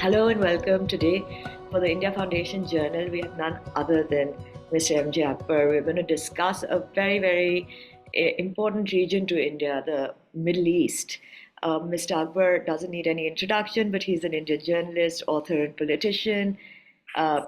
Hello and welcome. Today for the India Foundation Journal, we have none other than Mr. MJ Akbar. We're going to discuss a very important region to India, the Middle East. Mr. Akbar doesn't need any introduction, but he's an Indian journalist, author, and politician. Uh,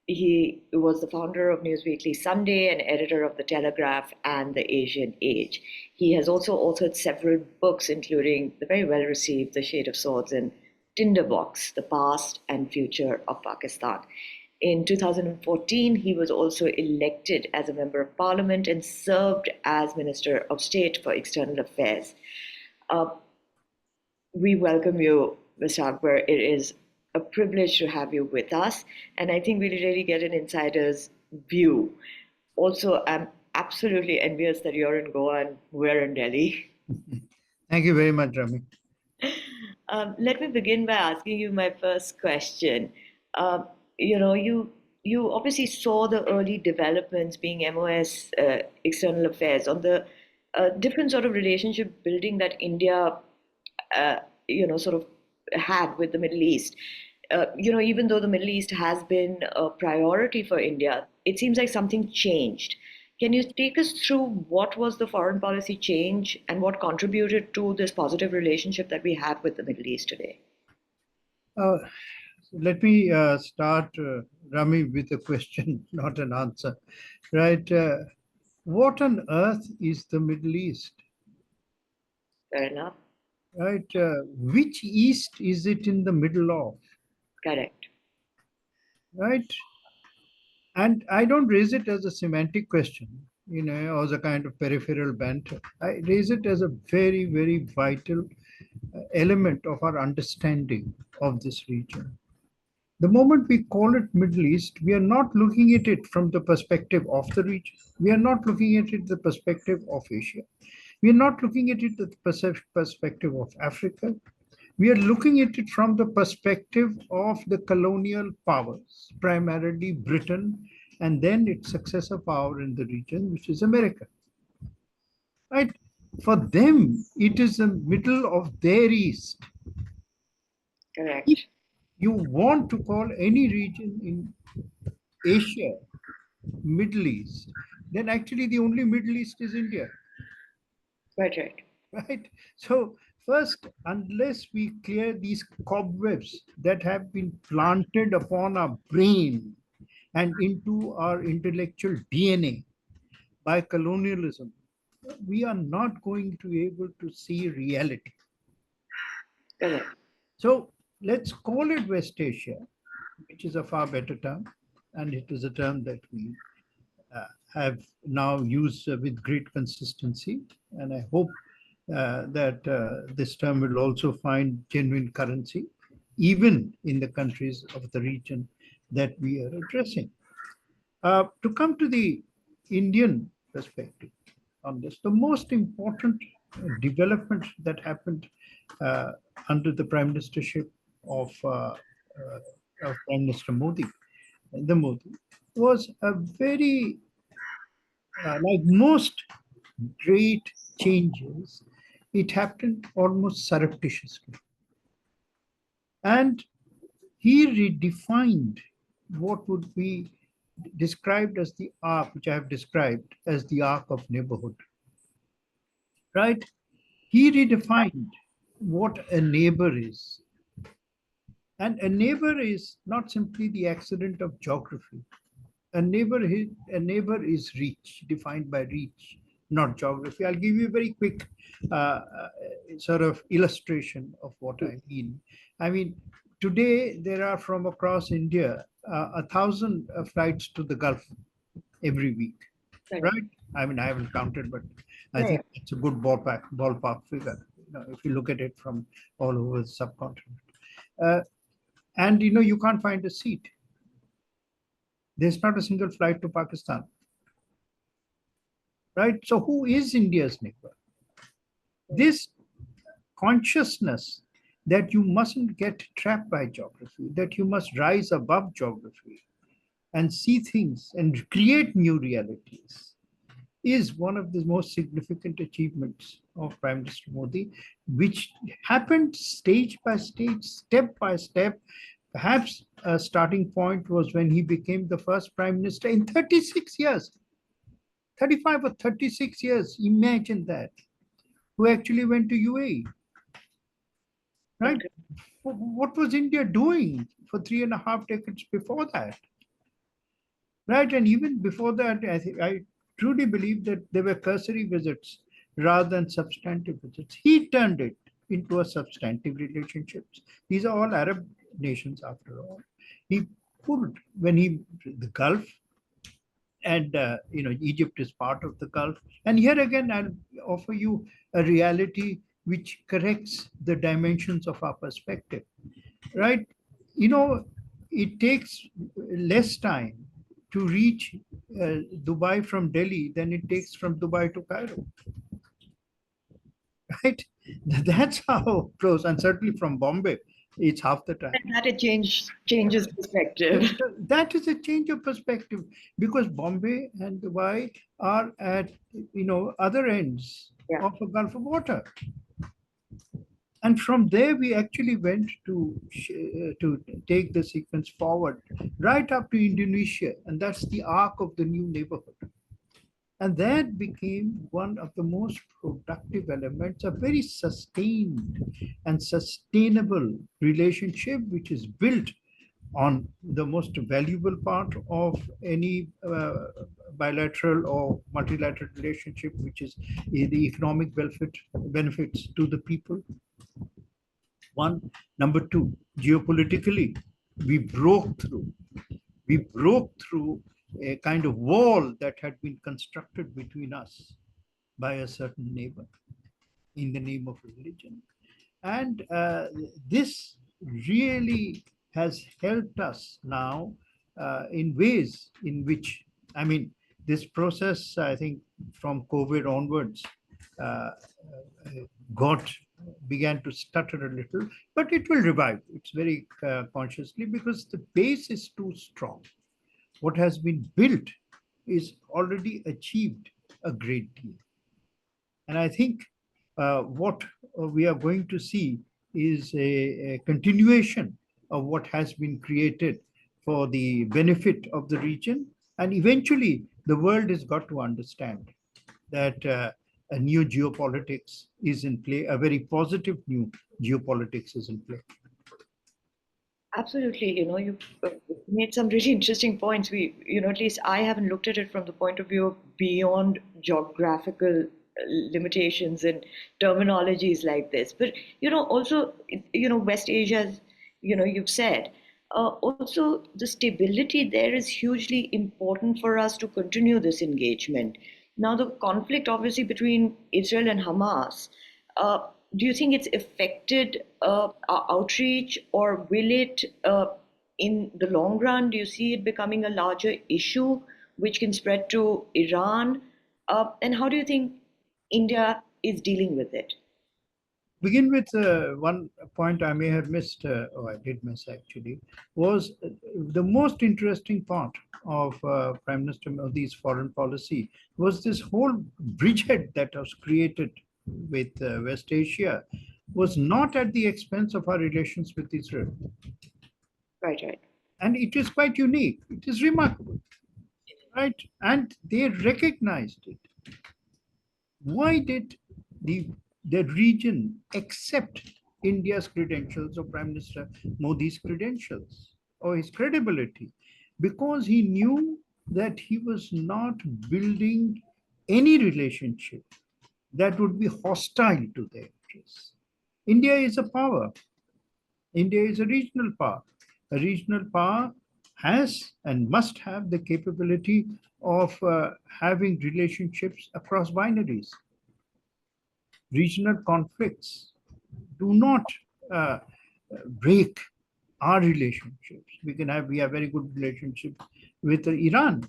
he was the founder of Newsweekly Sunday and editor of The Telegraph and The Asian Age. He has also authored several books, including the very well received The Shade of Swords and Tinderbox, The Past and Future of Pakistan. In 2014, he was also elected as a member of parliament and served as Minister of State for External Affairs. Uh, we welcome you, Mr. Akbar. It is a privilege to have you with us, and I think we really get an insider's view. Also, I'm absolutely envious that you're in Goa and we're in Delhi. Thank you very much, Rami. Let me begin by asking you my first question. Um, you obviously saw the early developments being MOS external affairs on the different sort of relationship building that India, uh, sort of had with the Middle East. Even though the Middle East has been a priority for India, it seems like something changed. Can you take us through what was the foreign policy change and what contributed to this positive relationship that we have with the Middle East today? Uh, Let me start, Rami, with a question, not an answer. Right? What on earth is the Middle East? Fair enough. Right? Which East is it in the middle of? Correct. Right? And I don't raise it as a semantic question, or as a kind of peripheral banter. I raise it as a very vital element of our understanding of this region. The moment we call it Middle East, we are not looking at it from the perspective of the region. We are not looking at it the perspective of Asia. We are not looking at it the perspective of Africa. We are looking at it from the perspective of the colonial powers, primarily Britain, and then its successor power in the region, which is America. Right? For them, it is the middle of their East. If Correct. you want to call any region in Asia Middle East, then actually the only Middle East is India, Quite right. right? So, first, unless we clear these cobwebs that have been planted upon our brain and into our intellectual DNA by colonialism, we are not going to be able to see reality. Correct. So, let's call it West Asia, which is a far better term, and it is a term that we have now used with great consistency. And I hope that this term will also find genuine currency, even in the countries of the region that we are addressing. To come to the Indian perspective on this, the most important development that happened uh, under the prime ministership of Prime Minister Modi, the Modi, was a very like most great changes, it happened almost surreptitiously. And he redefined what would be described as the arc, which I have described as the arc of neighborhood. Right? He redefined what a neighbor is. And a neighbor is not simply the accident of geography. A neighbor is reach, defined by reach, not geography. I'll give you a very quick sort of illustration of what I mean. I mean, today there are from across India 1,000 flights to the Gulf every week, Correct. right? I mean, I haven't counted, but I Yeah, yeah. think it's a good ballpark figure. If you look at it from all over the subcontinent, uh, and you can't find a seat. There's not a single flight to Pakistan, right? So who is India's neighbor? This consciousness that you mustn't get trapped by geography, that you must rise above geography and see things and create new realities is one of the most significant achievements of Prime Minister Modi, which happened stage by stage, step by step, Perhaps a starting point was when he became the first prime minister in 36 years, 35 or 36 years. Imagine that. Who actually went to UAE, right? Incredible. What was India doing for 3.5 decades before that? Right, and even before that, I truly believe that there were cursory visits rather than substantive visits. He turned it into a substantive relationships. These are all Arab nations, after all. He pulled when he the Gulf, and Egypt is part of the Gulf. And here again, I'll offer you a reality which corrects the dimensions of our perspective. Right, it takes less time to reach Dubai from Delhi than it takes from Dubai to Cairo. Right, that's how close. And certainly from Bombay, it's half the time. And that it changes perspective. That is a change of perspective, because Bombay and Dubai are at other ends Yeah. of a Gulf of water. And from there, we actually went to take the sequence forward right up to Indonesia, and that's the arc of the new neighborhood. And that became one of the most productive elements, a very sustained and sustainable relationship, which is built on the most valuable part of any bilateral or multilateral relationship, which is the economic benefits to the people. One. Number two, geopolitically, we broke through. We broke through a kind of wall that had been constructed between us by a certain neighbor in the name of religion. And this really has helped us now in ways in which, I mean, this process, I think, from COVID onwards, uh, got began to stutter a little, but it will revive. It's very consciously, because the base is too strong. What has been built is already achieved a great deal. And I think what we are going to see is a continuation of what has been created for the benefit of the region. And eventually, the world has got to understand that a new geopolitics is in play, a very positive new geopolitics is in play. Absolutely, you've made some really interesting points. At least I haven't looked at it from the point of view of beyond geographical limitations and terminologies like this. But, also, West Asia, you've said, also the stability there is hugely important for us to continue this engagement. Now, the conflict obviously between Israel and Hamas, uh, do you think it's affected our outreach, or will it, in the long run, do you see it becoming a larger issue which can spread to Iran? And how do you think India is dealing with it? Begin with one point I may have missed, or I did miss actually, was the most interesting part of Prime Minister Modi's foreign policy was this whole bridgehead that was created with West Asia was not at the expense of our relations with Israel. Right, right. And it is quite unique. It is remarkable, right? And they recognized it. Why did the region accept India's credentials, or Prime Minister Modi's credentials, or his credibility? Because he knew that he was not building any relationship that would be hostile to their interests. India is a power. India is a regional power. A regional power has and must have the capability of having relationships across binaries. Regional conflicts do not uh, break our relationships. We have very good relationships with Iran.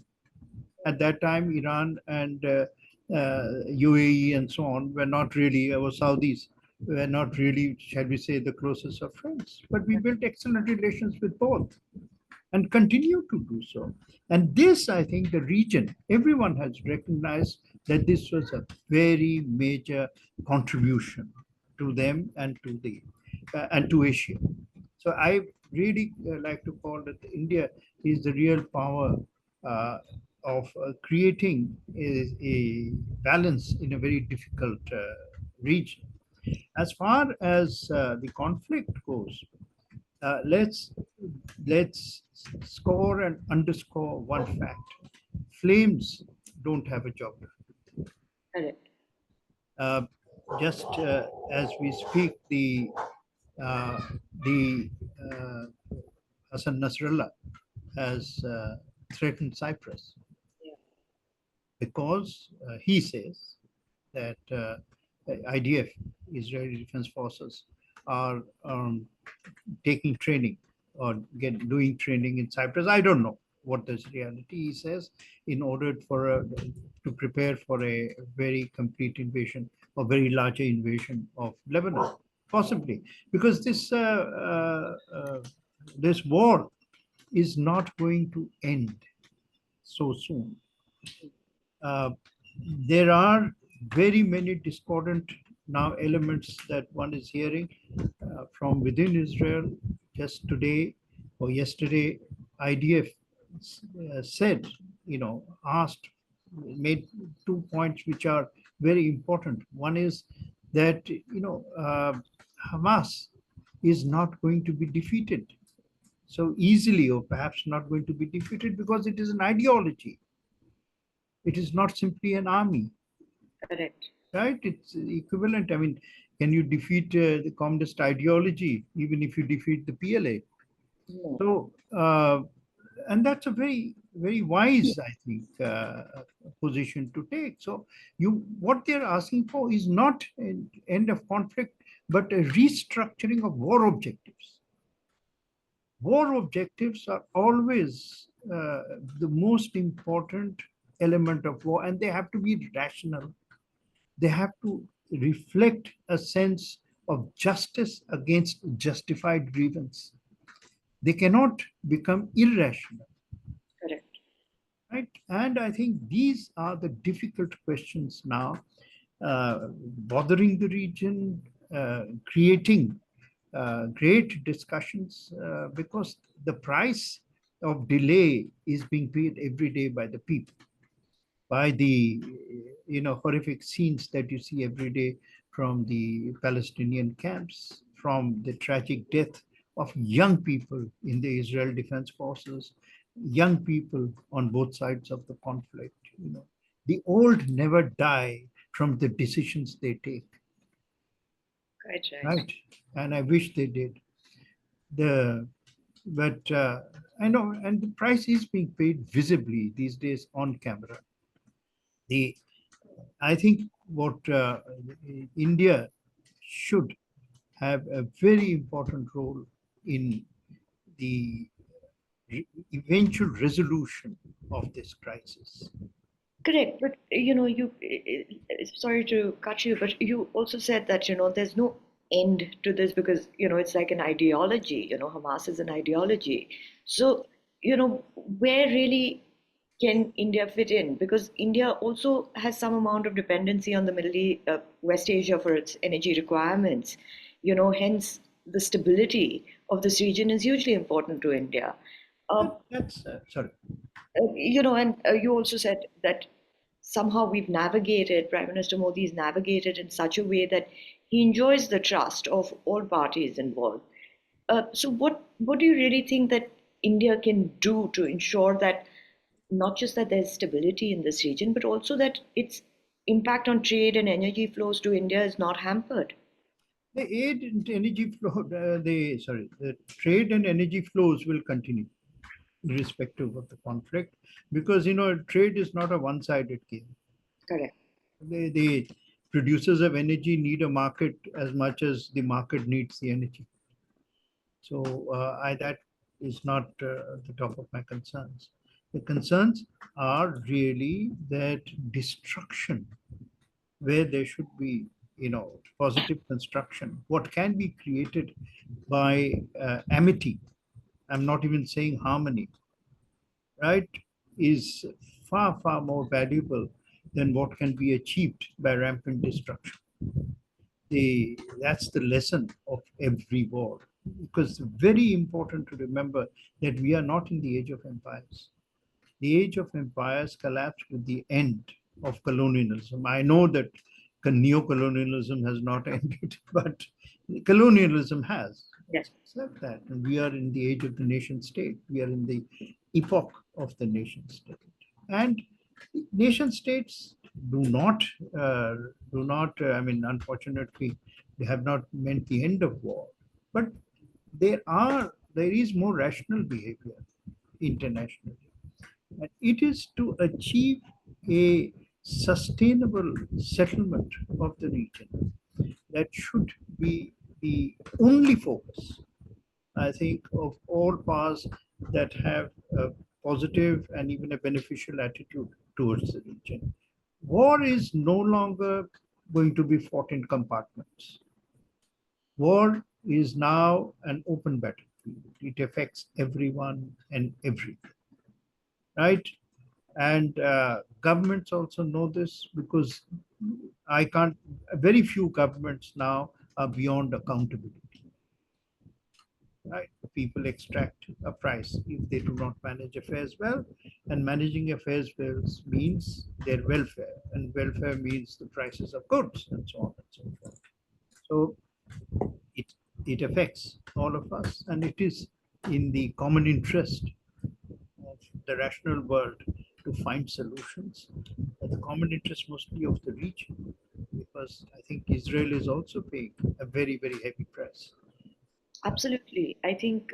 At that time, Iran and UAE and so on were not really, our Saudis were not really, shall we say, the closest of friends. But we built excellent relations with both and continue to do so. And this, I think, the region, everyone has recognized that this was a very major contribution to them and to Asia. So I really like to call that India is the real power uh, of creating a balance in a very difficult region. As far as the conflict goes, let's score and underscore one fact: flames don't have a geography. Correct. Uh, just as we speak, uh, the Hassan Nasrallah has threatened Cyprus Yeah. because he says that IDF, Israeli Defense Forces, are taking training or doing training in Cyprus. I don't know what this reality he says in order to prepare for a very complete invasion or very larger invasion of Lebanon, possibly because this war is not going to end so soon. Uh, there are very many discordant now elements that one is hearing from within Israel. Just today or yesterday, IDF said, asked, made 2 points which are very important. One is that, Hamas is not going to be defeated so easily, or perhaps not going to be defeated because it is an ideology. It is not simply an army, Correct. right? It's equivalent. I mean, can you defeat the communist ideology even if you defeat the PLA? No. So, and that's a very, very wise, I think, position to take. So, what they're asking for is not an end of conflict, but a restructuring of war objectives. War objectives are always the most important element of war, and they have to be rational. They have to reflect a sense of justice against justified grievance. They cannot become irrational, Correct. right? And I think these are the difficult questions now, bothering the region, creating great discussions, because the price of delay is being paid every day by the people, by the horrific scenes that you see every day from the Palestinian camps, from the tragic death of young people in the Israel Defense Forces, young people on both sides of the conflict. The old never die from the decisions they take, Quite right. right? And I wish they did. The but I know, and the price is being paid visibly these days on camera. The I think what India should have a very important role in the eventual resolution of this crisis. Correct, but sorry to cut you, but you also said that there's no end to this because it's like an ideology. Hamas is an ideology. So where really can India fit in? Because India also has some amount of dependency on the West Asia for its energy requirements. Hence the stability of this region is hugely important to India. Uh, That's sorry. and you also said that somehow Prime Minister Modi has navigated in such a way that he enjoys the trust of all parties involved. So, what do you really think that India can do to ensure that not just that there's stability in this region, but also that its impact on trade and energy flows to India is not hampered? The aid and energy flow, the trade and energy flows will continue irrespective of the conflict, because trade is not a one-sided game. Correct. The producers of energy need a market as much as the market needs the energy. So that is not the top of my concerns. The concerns are really that destruction where there should be, positive construction. What can be created by amity? I'm not even saying harmony, right? Is far far more valuable than what can be achieved by rampant destruction. That's the lesson of every war. because very important to remember that we are not in the age of empires. The age of empires collapsed with the end of colonialism. I know that neo-colonialism has not ended, but colonialism has. Yes. Except that and we are in the age of the nation state. We are in the epoch of the nation state, and nation states do not I mean, unfortunately, they have not meant the end of war, but there is more rational behavior internationally, and it is to achieve a sustainable settlement of the region that should be the only focus, I think, of all powers that have a positive and even a beneficial attitude towards the region. War is no longer going to be fought in compartments. War is now an open battlefield. It affects everyone and everything, right? And governments also know this, because I can't, very few governments now are beyond accountability, right? People extract a price if they do not manage affairs well, and managing affairs well means their welfare, and welfare means the prices of goods, and so on and so forth. So it it affects all of us, and it is in the common interest of the rational world to find solutions, the common interest mostly of the region, because I think Israel is also paying a very, very heavy price. Absolutely. I think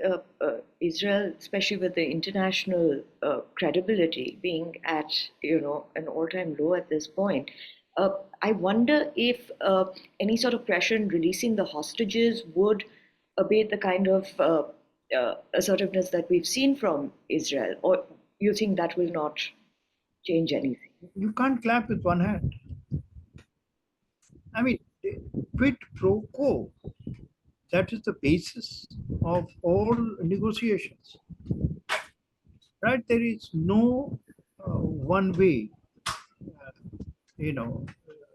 Israel, especially with the international credibility being at, an all-time low at this point, I wonder if any sort of pressure in releasing the hostages would abate the kind of assertiveness that we've seen from Israel, or you think that will not change anything? You can't clap with one hand. I mean, quid pro quo, that is the basis of all negotiations, right? There is no one way, you know,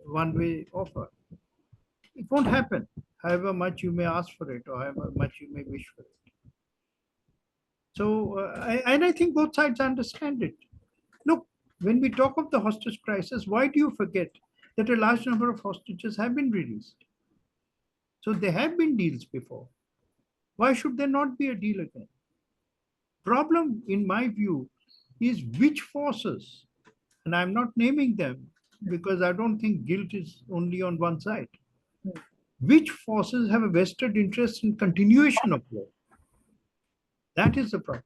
one way offer. It won't happen, however much you may ask for it or however much you may wish for it. So, and I think both sides understand it. Look, when we talk of the hostage crisis, why do you forget that a large number of hostages have been released? So there have been deals before. Why should there not be a deal again? Problem, in my view, is which forces, and I'm not naming them because I don't think guilt is only on one side. Which forces have a vested interest in continuation of war? That is the problem.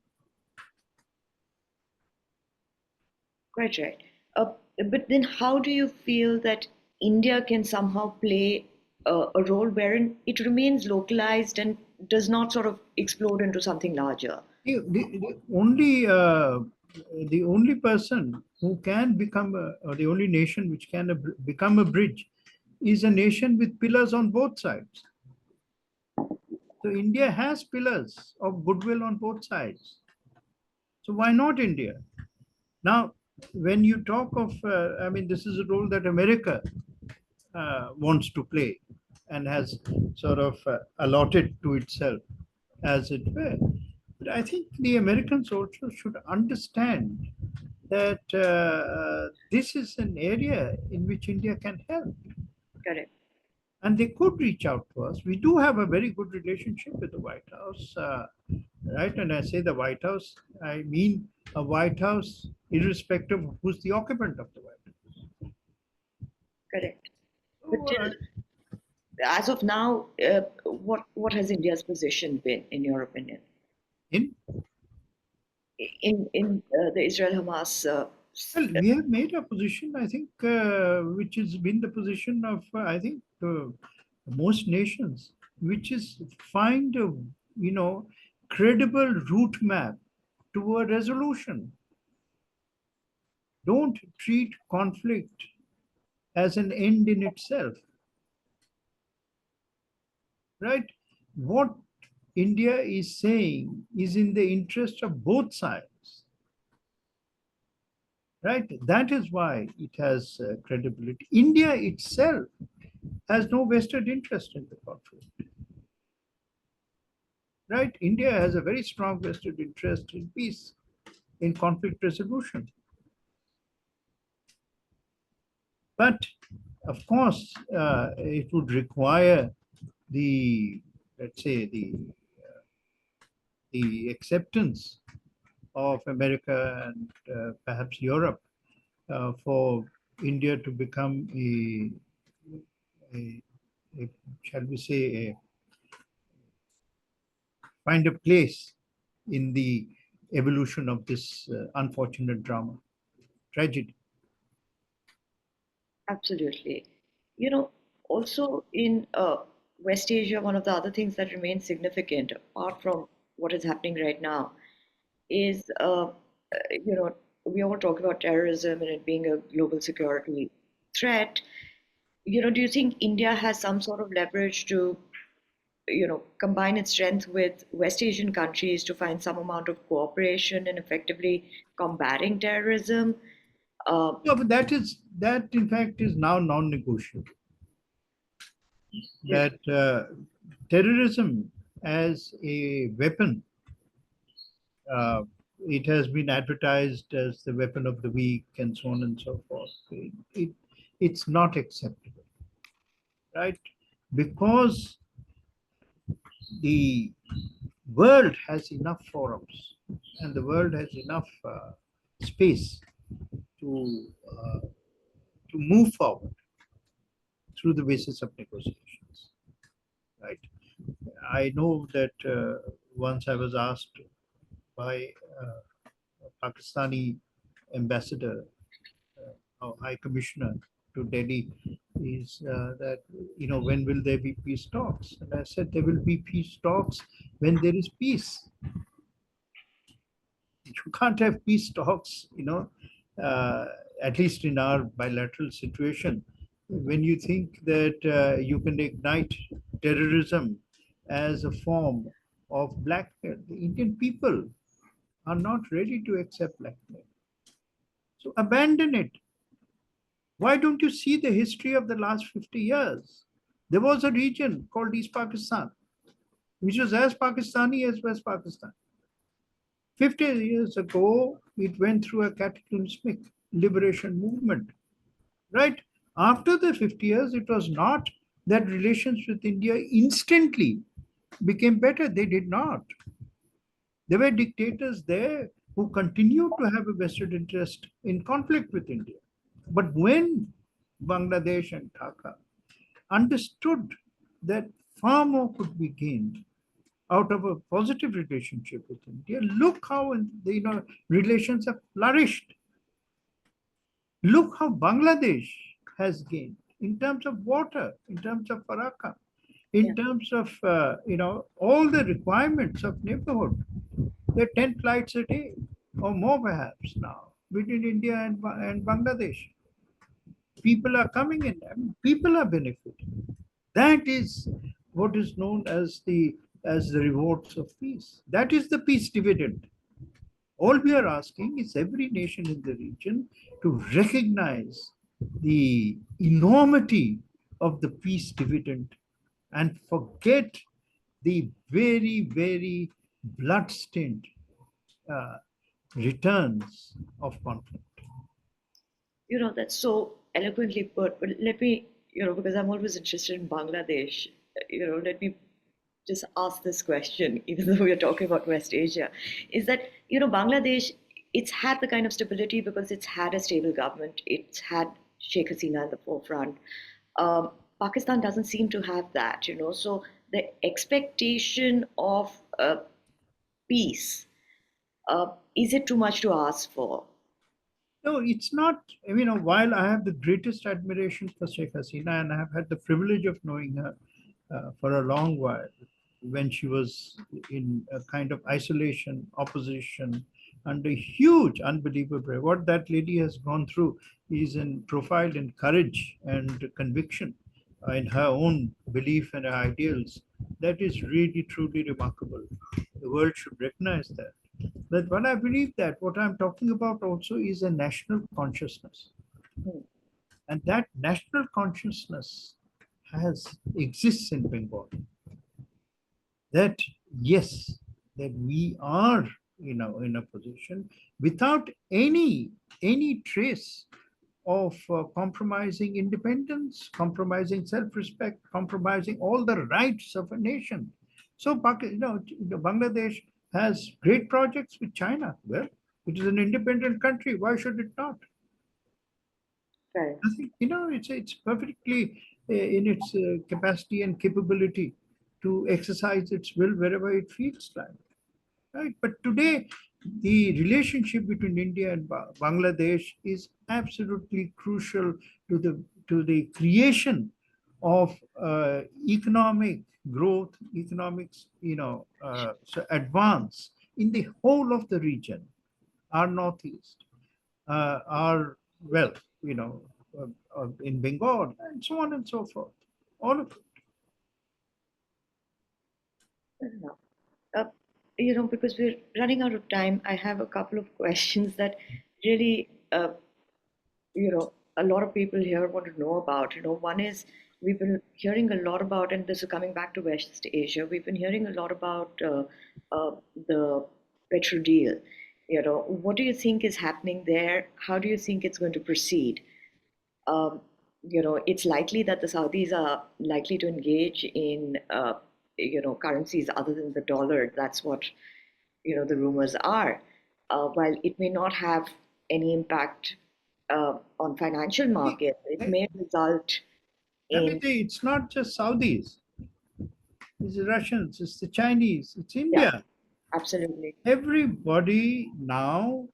Quite right. But then, how do you feel that India can somehow play a role wherein it remains localized and does not sort of explode into something larger? The only person who can become or the only nation which can become a bridge is a nation with pillars on both sides. So India has pillars of goodwill on both sides. So why not India? Now, when you talk of, I mean, this is a role that America wants to play and has sort of allotted to itself, as it were. But I think the Americans also should understand that this is an area in which India can help. Correct. And they could reach out to us. We do have a very good relationship with the White House, right? And I say the White House, I mean a White House, irrespective of who's the occupant of the White House. Correct. But So, till, as of now, what has India's position been, in your opinion, in in the Israel-Hamas? well, we have made a position, I think, which has been the position of, I think, most nations, which is find a, you know, credible route map to a resolution. Don't treat conflict as an end in itself, right? What India is saying is in the interest of both sides, right? That is why it has credibility. India itself has no vested interest in the conflict. right? India has a very strong vested interest in peace, in conflict resolution. But of course, it would require the, let's say, the acceptance of America and perhaps Europe for India to become a, a shall we say, find a place in the evolution of this unfortunate drama, tragedy. Absolutely. You know, also in West Asia, one of the other things that remains significant, apart from what is happening right now, is, we all talk about terrorism and it being a global security threat. Do you think India has some sort of leverage to, combine its strength with West Asian countries to find some amount of cooperation in effectively combating terrorism? Uh, No, but that in fact is now non-negotiable. is That terrorism as a weapon, uh, it has been advertised as the weapon of the weak and so on and so forth. It's not acceptable, right? Because the world has enough forums and the world has enough space to uh, to move forward through the basis of negotiations, right? I know that once I was asked by a Pakistani ambassador, High Commissioner to Delhi, is that, when will there be peace talks? And I said there will be peace talks when there is peace. You can't have peace talks, uh, at least in our bilateral situation, when you think that you can ignite terrorism as a form of blackmail. The Indian people are not ready to accept blackmail. So abandon it. Why don't you see the history of the last 50 years? There was a region called East Pakistan, which was as Pakistani as West Pakistan. 50 years ago, it went through a cataclysmic liberation movement, right? After the 50 years, it was not that relations with India instantly became better. They did not. There were dictators there who continued to have a vested interest in conflict with India. But when Bangladesh and Dhaka understood that far more could be gained out of a positive relationship with India, look how relations have flourished. Look how Bangladesh has gained in terms of water, in terms of Faraka, yeah. in terms of all the requirements of neighborhood. There are 10 flights a day or more perhaps now between India and Bangladesh. People are coming in, I mean, people are benefiting. That is what is known as the rewards of peace. That is the peace dividend. All we are asking is every nation in the region to recognize the enormity of the peace dividend and forget the very, very blood-stained uh, returns of conflict. That's so eloquently put. But let me, because I'm always interested in Bangladesh, let me just ask this question, even though we're talking about West Asia, is that, Bangladesh, it's had the kind of stability because it's had a stable government, it's had Sheikh Hasina at the forefront. Um, Pakistan doesn't seem to have that, so the expectation of peace, is it too much to ask for? No, it's not. While I have the greatest admiration for Sheikh Hasina, and I have had the privilege of knowing her for a long while, when she was in a kind of isolation, opposition, under huge, unbelievable pressure. What that lady has gone through is in profile in courage and conviction in her own belief and her ideals. That is really, truly remarkable. The world should recognize that. But when I believe that, what I'm talking about also is a national consciousness. Hmm. And that national consciousness exists in Bengal. That yes, that we are, in a position without any trace of compromising independence, compromising self-respect, compromising all the rights of a nation. So, Bangladesh has great projects with China. Well, it is an independent country. Why should it not? Right. I think, it's perfectly in its capacity and capability to exercise its will wherever it feels like. Right? But today, the relationship between India and Bangladesh is absolutely crucial to the creation of economic growth, economics, so advance in the whole of the region, our northeast, our well, you know, in Bengal, and so on and so forth. All of it. Fair enough. Uh, because we're running out of time, I have a couple of questions that really, a lot of people here want to know about. One is we've been hearing a lot about, and this is coming back to West Asia, we've been hearing a lot about the petro deal. What do you think is happening there? How do you think it's going to proceed? um, it's likely that the Saudis are likely to engage in, currencies other than the dollar. That's what, the rumors are. While it may not have any impact on financial markets, it I may result I mean, in, it's not just Saudis, it's the Russians, it's the Chinese, it's yeah, India. absolutely. Everybody now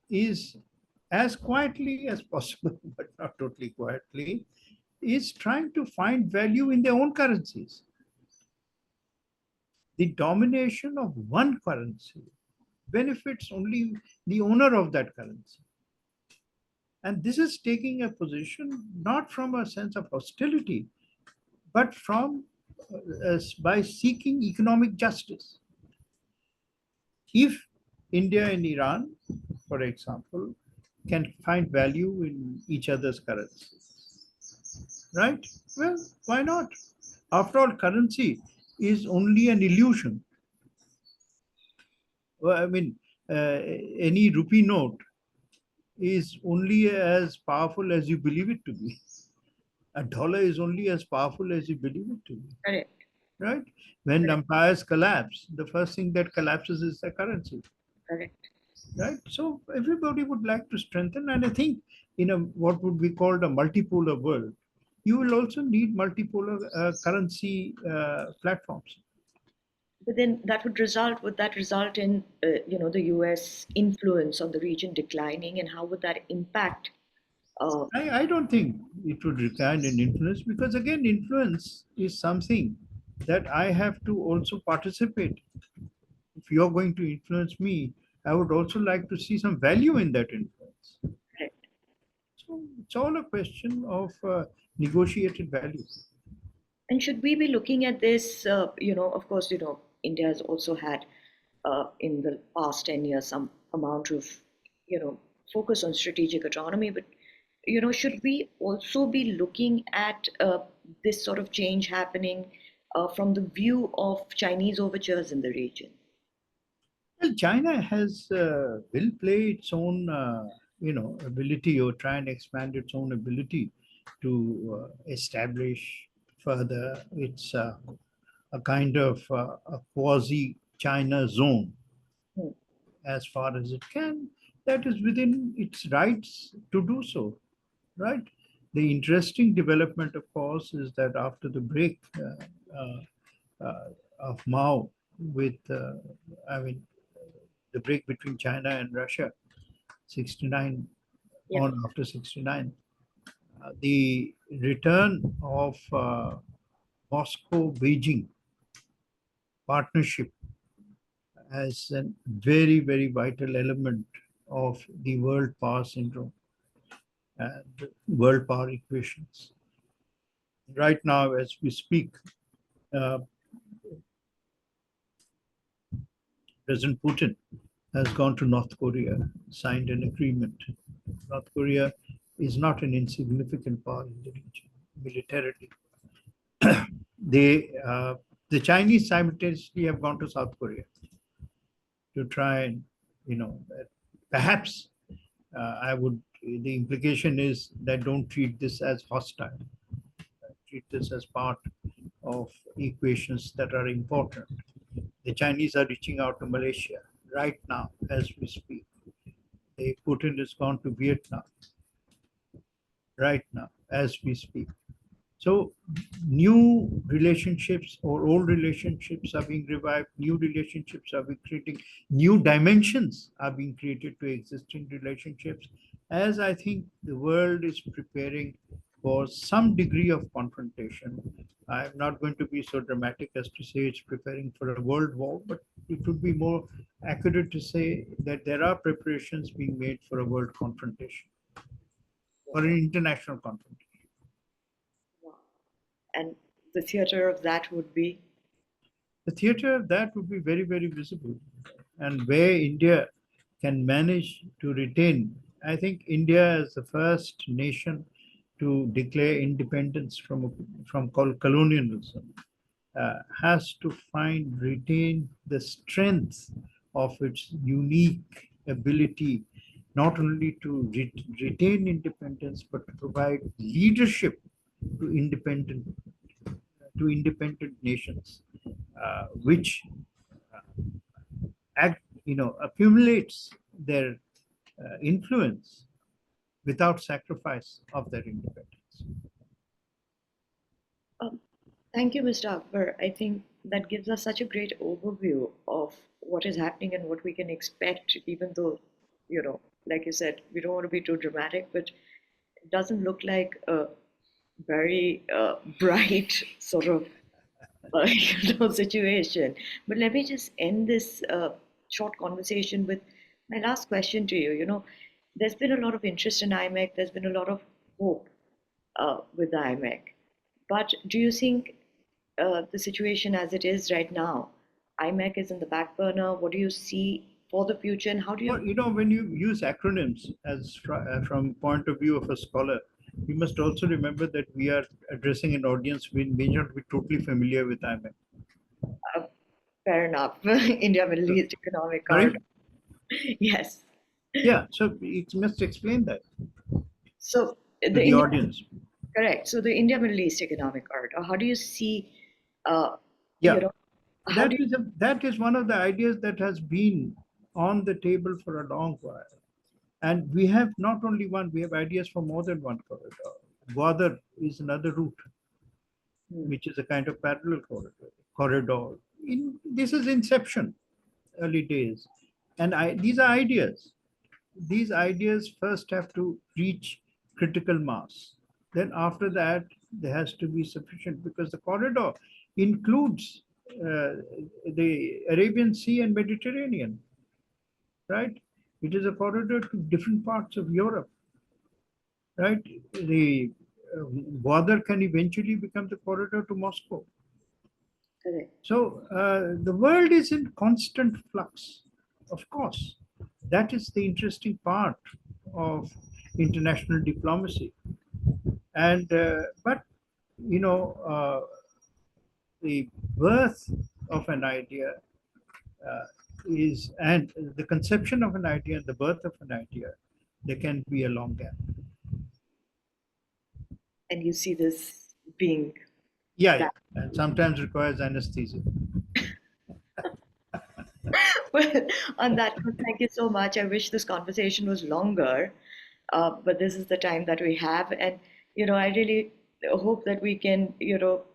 is, as quietly as possible, but not totally quietly, is trying to find value in their own currencies. The domination of one currency benefits only the owner of that currency. And this is taking a position not from a sense of hostility, but from by seeking economic justice. If India and Iran, for example, can find value in each other's currency, right? Well, why not? After all, currency is only an illusion. Well, I mean, any rupee note is only as powerful as you believe it to be. A dollar is only as powerful as you believe it to be, Correct. right? When Correct. empires collapse, the first thing that collapses is the currency, Correct. right? So everybody would like to strengthen, and I think in a what would be called a multipolar world, you will also need multipolar currency platforms. But then would that result in, the US influence on the region declining, and how would that impact? I don't think it would require an influence because again, influence is something that I have to also participate. If you're going to influence me, I would also like to see some value in that influence. Correct. So it's all a question of negotiated value. And should we be looking at this? Of course, India has also had, in the past 10 years, some amount of, you know, focus on strategic autonomy. But, should we also be looking at this sort of change happening from the view of Chinese overtures in the region? Well, China has will play its own, ability or try and expand its own ability to establish further its a kind of a quasi China zone Hmm. as far as it can. That is within its rights to do so, right? The interesting development, of course, is that after the break of Mao with, I mean, the break between China and Russia, 69 Yeah. on after 69, the return of Moscow Beijing partnership as a very, very vital element of the world power syndrome and world power equations. Right now, as we speak, uh, President Putin has gone to North Korea, signed an agreement. North Korea is not an insignificant power in the region militarily. They The Chinese simultaneously have gone to South Korea to try and, you know, perhaps I would, the implication is that don't treat this as hostile, treat this as part of equations that are important. The Chinese are reaching out to Malaysia right now as we speak. Putin has gone to Vietnam right now as we speak. So new relationships or old relationships are being revived, new relationships are being creating, new dimensions are being created to existing relationships, as I think the world is preparing for some degree of confrontation. I'm not going to be so dramatic as to say it's preparing for a world war, but it would be more accurate to say that there are preparations being made for a world confrontation, for an Wow. international confrontation. Wow. And the theater of that would be. The theater of that would be very, very visible. And where India can manage to retain, I think India is the first nation to declare independence from colonialism, has to retain the strength of its unique ability, not only to retain independence, but to provide leadership to independent nations, which accumulates their influence without sacrifice of their independence. Um, Thank you, Mr. Akbar. I think that gives us such a great overview of what is happening and what we can expect, even though, like you said, we don't want to be too dramatic, but it doesn't look like a very bright sort of situation. But let me just end this short conversation with my last question to you. There's been a lot of interest in IMEC, there's been a lot of hope with the IMEC. But do you think the situation as it is right now, IMEC is in the back burner? What do you see for the future, and how do Well, you? when you use acronyms as from point of view of a scholar, we must also remember that we are addressing an audience we may not be totally familiar with IMF. Uh, Fair enough. India Middle So, East Economic Corridor. sorry? Yes. Yeah, so it must explain that So to the the India, audience. correct. So the India Middle East Economic Corridor. How do you see? Uh, you Yeah, know, how do that you? is one of the ideas that has been on the table for a long while. And we have not only one, we have ideas for more than one corridor. Gwadar is another route, Hmm, which is a kind of parallel corridor. This is inception, early days. And these are ideas. These ideas first have to reach critical mass. Then after that, there has to be sufficient, because the corridor includes the Arabian Sea and Mediterranean, right? It is a corridor to different parts of Europe, right? The border can eventually become the corridor to Moscow. correct. So the world is in constant flux, of course. That is the interesting part of international diplomacy. And but you know, the birth of an idea uh, is, and the conception of an idea and the birth of an idea, there can be a long gap. And you see this being Yeah, yeah, that. and sometimes requires anesthesia. Well, on that note, thank you so much. I wish this conversation was longer, but this is the time that we have. And, I really hope that we can,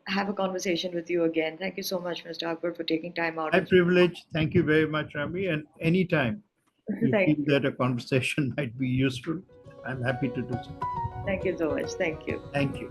have a conversation with you again. Thank you so much, Mr. Akbar, for taking time out My of. privilege. Thank you very much, Rami. And anytime you Thank feel you. that a conversation might be useful, I'm happy to do so. Thank you so much. Thank you. Thank you.